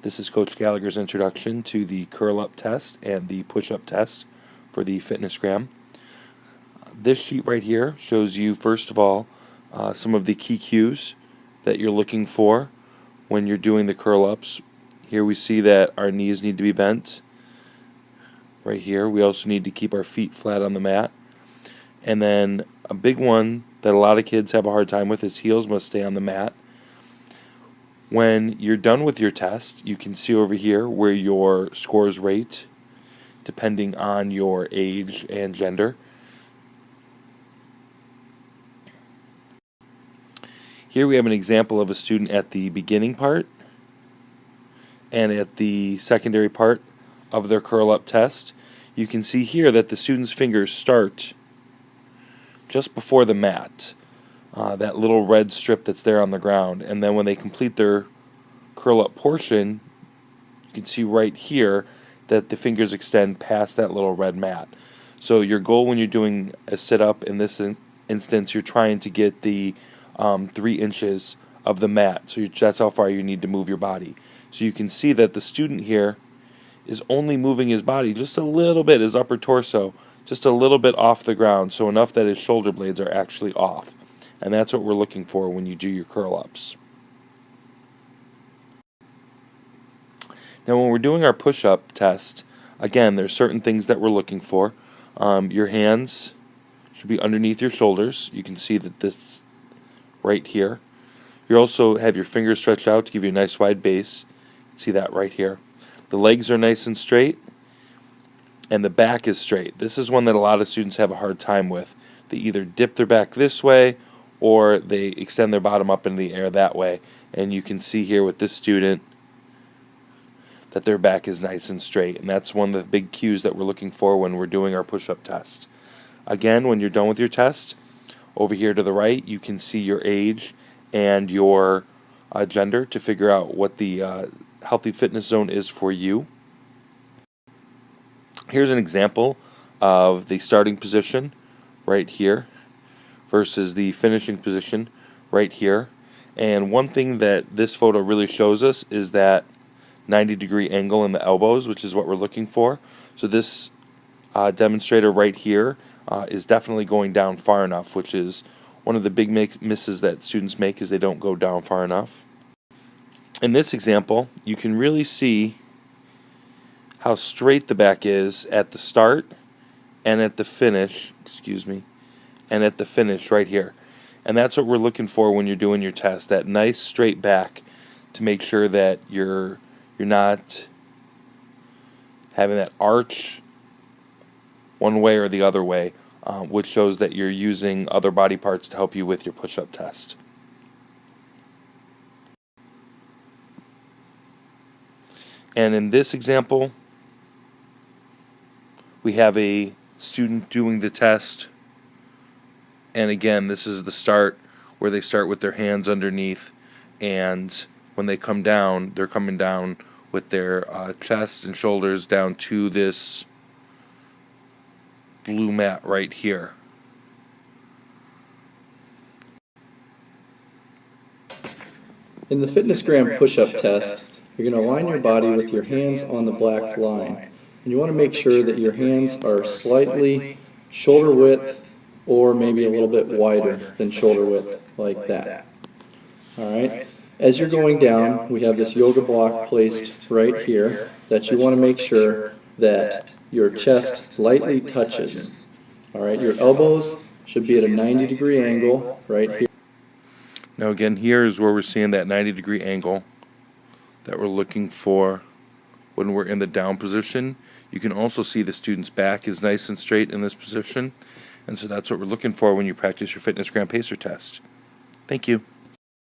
This is Coach Gallagher's introduction to the curl-up test and the push-up test for the Fitnessgram. This sheet right here shows you, first of all, some of the key cues that you're looking for when you're doing the curl-ups. Here we see that our knees need to be bent. Right here, we also need to keep our feet flat on the mat. And then a big one that a lot of kids have a hard time with is heels must stay on the mat. When you're done with your test, you can see over here where your scores rate depending on your age and gender. Here we have an example of a student at the beginning part and at the secondary part of their curl-up test. You can see here that the student's fingers start just before the mat, that little red strip that's there on the ground, and then when they complete their curl-up portion, you can see right here that the fingers extend past that little red mat. So your goal when you're doing a sit-up, in this instance, you're trying to get the 3 inches of the mat. So that's how far you need to move your body. So you can see that the student here is only moving his body just a little bit, his upper torso, just a little bit off the ground, so enough that his shoulder blades are actually off. And that's what we're looking for when you do your curl-ups. Now when we're doing our push-up test, again, there's certain things that we're looking for. Your hands should be underneath your shoulders. You can see that this right here. You also have your fingers stretched out to give you a nice wide base. See that right here. The legs are nice and straight, and the back is straight. This is one that a lot of students have a hard time with. They either dip their back this way or they extend their bottom up into the air that way. And you can see here with this student that their back is nice and straight. And that's one of the big cues that we're looking for when we're doing our push-up test. Again, when you're done with your test, over here to the right, you can see your age and your gender to figure out what the healthy fitness zone is for you. Here's an example of the starting position right here versus the finishing position right here. And one thing that this photo really shows us is that 90-degree angle in the elbows, which is what we're looking for. So this demonstrator right here is definitely going down far enough, which is one of the big misses that students make, is they don't go down far enough. In this example, you can really see how straight the back is at the start and at the finish, and at the finish right here. And that's what we're looking for when you're doing your test, that nice straight back, to make sure that you're not having that arch one way or the other way, which shows that you're using other body parts to help you with your push-up test. And in this example, we have a student doing the test, and again, this is the start where they start with their hands underneath, and when they come down, they're coming down with their chest and shoulders down to this blue mat right here. In the Fitnessgram push-up test, you're going to align your body with your hands on the black line. And you want to make sure that your hands are slightly shoulder width or maybe a little bit wider than shoulder width, like that. Alright, as you're going down, we have this yoga block placed right here that you want to make sure that your chest lightly touches. Alright, your elbows should be at a 90-degree angle right here. Now again, here is where we're seeing that 90-degree angle that we're looking for when we're in the down position. You can also see the student's back is nice and straight in this position, and so that's what we're looking for when you practice your Fitnessgram pacer test. Thank you.